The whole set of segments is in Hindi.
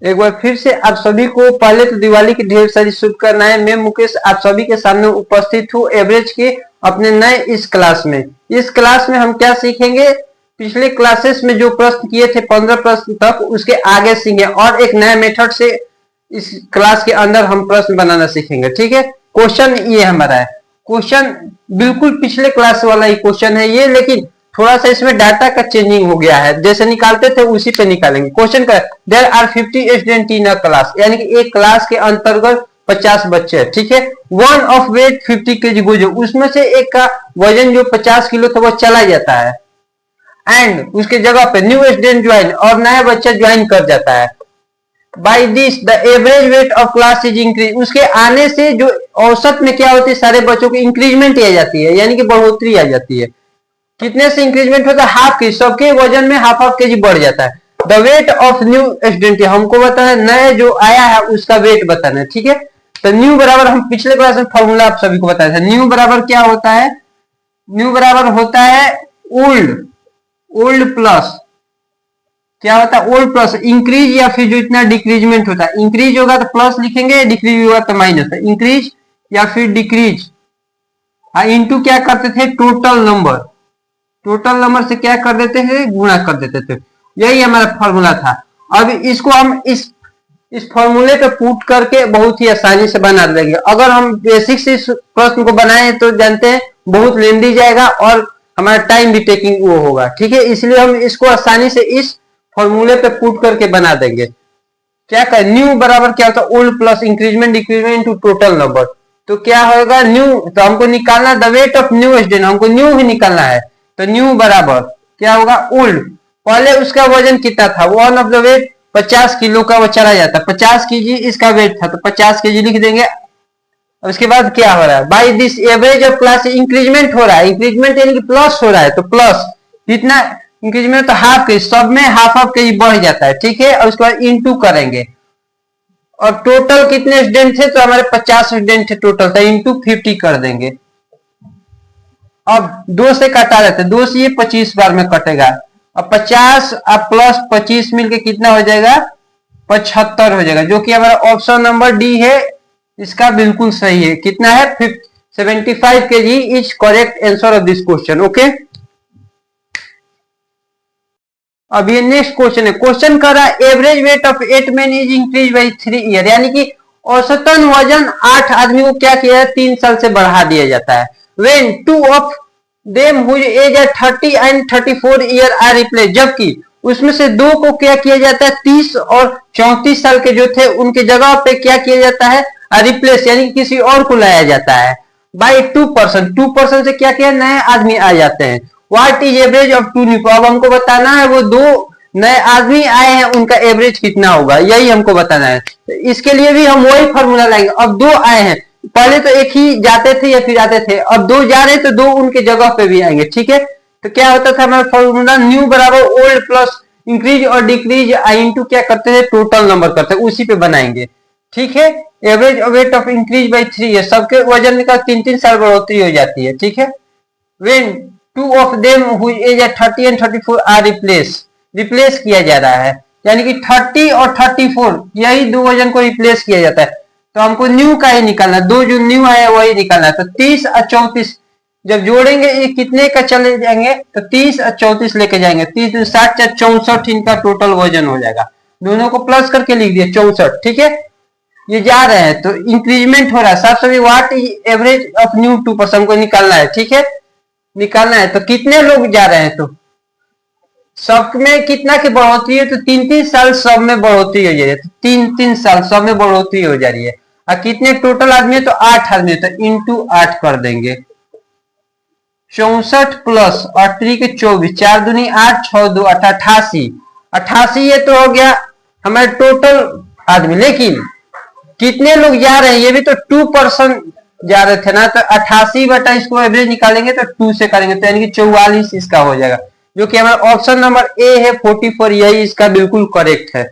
एक बार फिर से आप सभी को पहले तो दिवाली की ढेर सारी शुभकामनाएं। मैं मुकेश आप सभी के सामने उपस्थित हूँ एवरेज के अपने नए इस क्लास में। इस क्लास में हम क्या सीखेंगे, पिछले क्लासेस में जो प्रश्न किए थे 15 प्रश्न तक, उसके आगे सीखेंगे और एक नया मेथड से इस क्लास के अंदर हम प्रश्न बनाना सीखेंगे। ठीक है, क्वेश्चन ये हमारा है, क्वेश्चन बिल्कुल पिछले क्लास वाला ही क्वेश्चन है ये, लेकिन थोड़ा सा इसमें डाटा का चेंजिंग हो गया है, जैसे निकालते थे उसी पे निकालेंगे। क्वेश्चन का there are 50 student in a class, यानी कि एक क्लास के अंतर्गत 50 बच्चे हैं। ठीक है, वन ऑफ वेट 50 केजी गोजो, उसमें से एक का वजन जो 50 किलो था वो चला जाता है, एंड उसके जगह पे न्यू स्टूडेंट ज्वाइन, और नया बच्चा ज्वाइन कर जाता है। By this the average weight of class is increase, उसके आने से जो औसत में क्या होती है, सारे बच्चों की इंक्रीजमेंट आ जाती है, यानी कि बढ़ोतरी आ जाती है। कितने से इंक्रीजमेंट होता है, हाफ के, सबके वजन में हाफ हाफ के जी बढ़ जाता है। The weight of new student, हमको बताना है नए जो आया है उसका वेट बताना है। ठीक है, तो न्यू बराबर, हम पिछले क्लास में फॉर्मूला आप सभी को बताया था, न्यू बराबर क्या होता है, न्यू बराबर होता है ओल्ड, ओल्ड प्लस क्या होता है, ओल्ड प्लस इंक्रीज, या फिर जो इतना डिक्रीजमेंट होता है, इंक्रीज होगा तो प्लस लिखेंगे, डिक्रीज होगा तो माइनस, इंक्रीज या फिर डिक्रीज। हाँ, इंटू क्या करते थे, टोटल नंबर, टोटल नंबर से क्या कर देते थे, गुणा कर देते थे। यही हमारा फॉर्मूला था। अब इसको हम इस फॉर्मूले पे पुट करके बहुत ही आसानी से बना देंगे। अगर हम बेसिक से इस प्रश्न को बनाए तो जानते हैं बहुत लेंदी जाएगा और हमारा टाइम भी टेकिंग वो होगा। ठीक है, इसलिए हम इसको आसानी से इस फॉर्मूले पे पुट करके बना देंगे। क्या कहें, न्यू बराबर क्या होता है, old plus increment decreasement into total number. तो क्या होगा, न्यू, तो हमको निकालना the weight of new student, हमको न्यू ही निकालना है। तो न्यू बराबर क्या होगा, ओल्ड, पहले उसका वजन कितना था, one of the weight 50 kilo का वो चला जाता, 50 केजी इसका वेट था, तो 50 केजी लिख देंगे। उसके बाद क्या हो रहा है, by this average of class increment हो रहा है, इंक्रीजमेंट यानी कि प्लस हो रहा है, तो प्लस कितना इंक्रीजमेंट, तो हाफ के, सब में हाफ हाफ के बढ़ जाता है। ठीक है, और उसके बाद इंटू करेंगे, और टोटल कितने स्टूडेंट थे, तो हमारे 50 स्टूडेंट थे टोटल, तो इंटू 50 कर देंगे। अब 2 से काटा जाता है, 2 से ये 25 बार में कटेगा, अब 50 अब प्लस 25 मिलके कितना हो जाएगा, 75 हो जाएगा, जो कि हमारा ऑप्शन नंबर डी है, इसका बिल्कुल सही है। कितना है, 75 kg is correct answer of this question. Okay, अब ये नेक्स्ट क्वेश्चन है, क्वेश्चन कर रहा है average weight of 8 man is increase by 3 year, यानी कि औसतन वजन 8 आदमी को क्या किया है, 3 साल से बढ़ा दिया जाता है। When two of them whose age है 30 एंड 34 ईयर आर रिप्लेस, जबकि उसमें से दो को क्या किया जाता है, 30 और 34 साल के जो थे उनके जगह पे क्या किया जाता है, रिप्लेस, यानी किसी और को लाया जाता है। बाई 2%, 2% से क्या किया, नए आदमी आ जाते हैं। What is average of two new, अब हमको बताना है वो दो नए आदमी आए हैं उनका एवरेज कितना होगा, यही हमको बताना है। तो इसके लिए भी हम वही फॉर्मूला लाएंगे। अब दो आए हैं, पहले तो एक ही जाते थे या फिर आते थे, अब दो जा रहे हैं तो दो उनके जगह पे भी आएंगे। ठीक है, तो क्या होता था हमारा फॉर्मूला, न्यू बराबर ओल्ड प्लस इंक्रीज और डिक्रीज इंटू क्या करते थे, टोटल नंबर करते हैं, उसी पे बनाएंगे। ठीक है, average weight of increase by 3 है, सबके वजन का 3-3 साल बढ़ोतरी हो जाती है। ठीक है, when two of them who age at 30 and 34 are replace किया जा रहा है, यानी कि 30 और 34 यही दो वजन को रिप्लेस किया जाता है, तो हमको न्यू का ही निकालना, दो जो न्यू आया वही निकालना है। तो 30 और 34 जब जोड़ेंगे ये कितने का चले जाएंगे, तो 30 और 34 लेके जाएंगे, 30 60 या 64 इनका टोटल वजन हो जाएगा। दोनों को प्लस करके लिख दिया 64। ठीक है, ये जा रहे हैं तो इंक्रीजमेंट हो रहा है, सब सभी what is average of new 2% को निकालना है। ठीक है, निकालना है, तो कितने लोग जा रहे हैं, तो सब में कितना की बढ़ोतरी है, तो 3-3 साल सब में बढ़ोतरी हो जा रही है, तो 3-3 साल सब में बढ़ोतरी हो जा रही है। और कितने टोटल आदमी है, तो 8 आदमी है, तो इंटू 8 कर देंगे। 64 प्लस 8 के 24, 4 दूनी 8, 6 2 8, 88, 88 ये तो हो गया हमारे टोटल आदमी, लेकिन कितने लोग जा रहे हैं, ये भी तो 2% जा रहे थे ना, तो 88 बटा इसको एवरेज निकालेंगे तो 2 से करेंगे, तो यानी कि 44 इसका हो जाएगा, जो कि हमारा ऑप्शन नंबर ए है 44, यही इसका बिल्कुल करेक्ट है।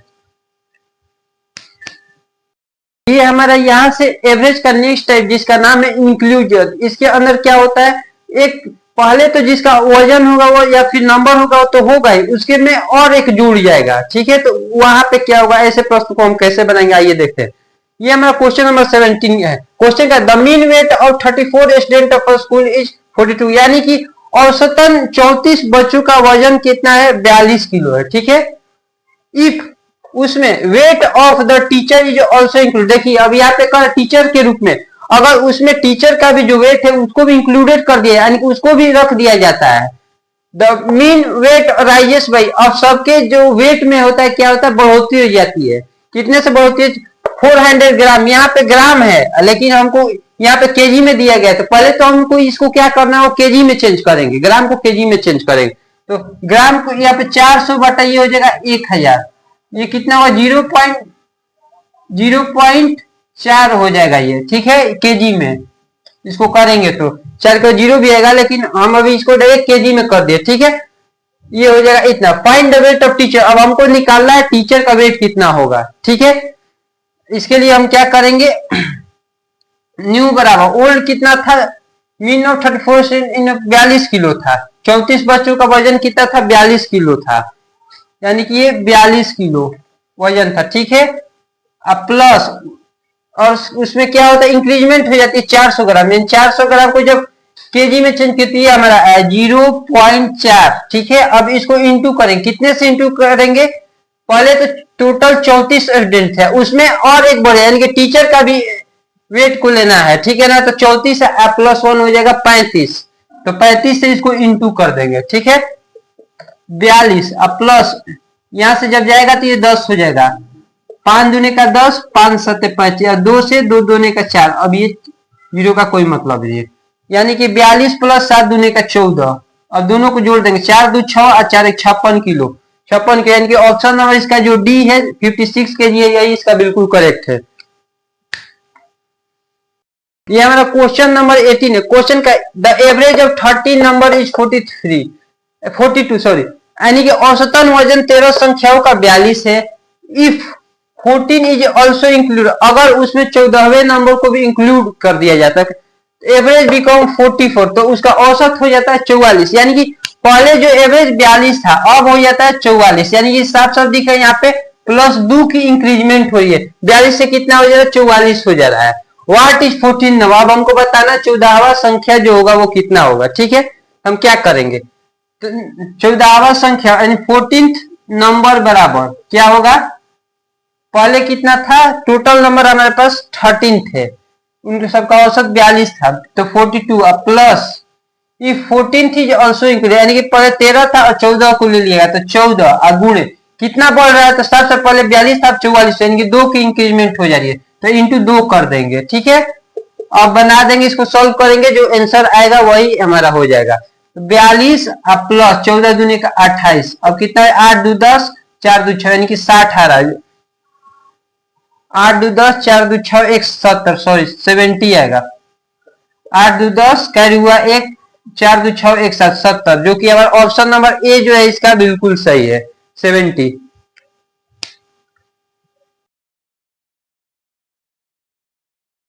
ये हमारा यहाँ से एवरेज का नेक्स्ट टाइप जिसका नाम है इंक्लूजन, इसके अंदर क्या होता है, एक पहले तो जिसका वजन होगा वो या फिर नंबर होगा वो तो होगा ही, उसके में और एक जुड़ जाएगा, ठीक है। तो वहां पे क्या होगा, ऐसे प्रश्न को हम कैसे बनाएंगे, आइए देखते हैं। ये हमारा क्वेश्चन नंबर 17 है। क्वेश्चन का the mean weight of 34 student of school is 42, यानी कि औसतन 34 बच्चों का वजन कितना है, 42 किलो है, ठीक है। इफ उसमें weight of the teacher is also include, देखिए अब यहाँ पे कहा टीचर के रूप में, अगर उसमें टीचर का भी जो वेट है उसको भी इंक्लूडेड कर दिया, यानी कि उसको भी रख दिया जाता है। The mean weight rises by, अब सबके जो वेट में होता है क्या होता है, बढ़ोतरी हो जाती है। कितने से बढ़ोतरी है, 400 ग्राम, यहाँ पे ग्राम है लेकिन हमको यहाँ पे केजी में दिया गया है, तो पहले तो हमको इसको क्या करना है, वो केजी में चेंज करेंगे, ग्राम को केजी में चेंज करेंगे। तो ग्राम को यहाँ पे 400 बटा ये हो जाएगा 1000, ये कितना हुआ, 0.4 हो जाएगा ये, ठीक है, केजी में इसको करेंगे तो 4 का 0 भी आएगा, लेकिन हम अभी इसको डायरेक्ट केजी में कर दिए, ठीक है। ये हो जाएगा इतना। Find the weight of teacher, अब हमको निकालना है टीचर का वेट कितना होगा, ठीक है। इसके लिए हम क्या करेंगे, न्यू बराबर ओल्ड कितना था, मीन ऑफ 34 इन 42 किलो था, 34 बच्चों का वजन कितना था, 42 किलो था, यानी कि ये 42 किलो वजन था, ठीक है। अब प्लस, और उसमें क्या होता है, इंक्रीजमेंट हो जाती है 400 ग्राम, यानी 400 ग्राम को जब केजी में चेंज करती है हमारा 0.4, ठीक है। अब इसको इंटू करेंगे, कितने से इंटू करेंगे, पहले तो टोटल 34 स्टूडेंट है, उसमें और एक बढ़े, यानी कि टीचर का भी वेट को लेना है, ठीक है ना। तो 34 प्लस 1 हो जाएगा 35, तो 35 से इसको इंटू कर देंगे, ठीक है। 42 अब प्लस यहां से जब जाएगा तो ये 10 हो जाएगा, 5 दूने का 10, 5 सत्ते 25, 2 से 2 दूने का 4, अब ये जीरो का कोई मतलब नहीं है, यानी कि 42 प्लस 7 दूने का 14, अब दोनों को जोड़ देंगे, 4 2 6 और 4 1 56 किलो, 56 के, यानी कि ऑप्शन नंबर इसका जो डी है 56 के जी है, यही इसका बिल्कुल करेक्ट है। ये हमारा क्वेश्चन नंबर 18 है। क्वेश्चन का the average of 30 number is 42 sorry, यानी कि औसतन वजन 13 संख्याओं का 42 है। इफ 14 इज ऑल्सो इंक्लूड, अगर उसमें 14वें नंबर को भी इंक्लूड कर दिया जाता है, एवरेज बिकम 44, तो उसका औसत हो जाता है 44, यानी कि पहले जो एवरेज 42 था अब हो जाता है 44, यानी कि साफ साफ दिख रहा है यहाँ पे प्लस 2 की इंक्रीजमेंट हो रही है, 42 से कितना हो जा रहा है, 44 हो जा रहा है। व्हाट इज 14 नंबर, अब हमको बताना 14वां संख्या जो होगा वो कितना होगा, ठीक है। हम क्या करेंगे, तो 14वां संख्या यानी 14th नंबर बराबर क्या होगा, पहले कितना था, टोटल नंबर हमारे पास 13 थे, उनके सबका औसत 42 था, तो 42 plus if 14th is also include, यानी कि पहले 13 था और 14 को ले लिएगा तो 14 और गुणे कितना बढ़ रहा है, तो सबसे पहले 42 था 44, यानी कि 2 की इंक्रीजमेंट हो जा रही है, तो इंटू 2 कर देंगे, ठीक है। अब बना देंगे, इसको सॉल्व करेंगे, जो आंसर आएगा वही हमारा हो जाएगा। 42 अब प्लस 14 दूनी का 28, अब कितना है, 8 2 10 4 2 6, यानी कि 60 आ रहा है, 8 2 10 4 2 6 1 70, सॉरी 70 आएगा, 8 2 10 कैरी हुआ 1, 4 2 6 1 7 70, जो कि हमारा ऑप्शन नंबर ए जो है इसका बिल्कुल सही है 70।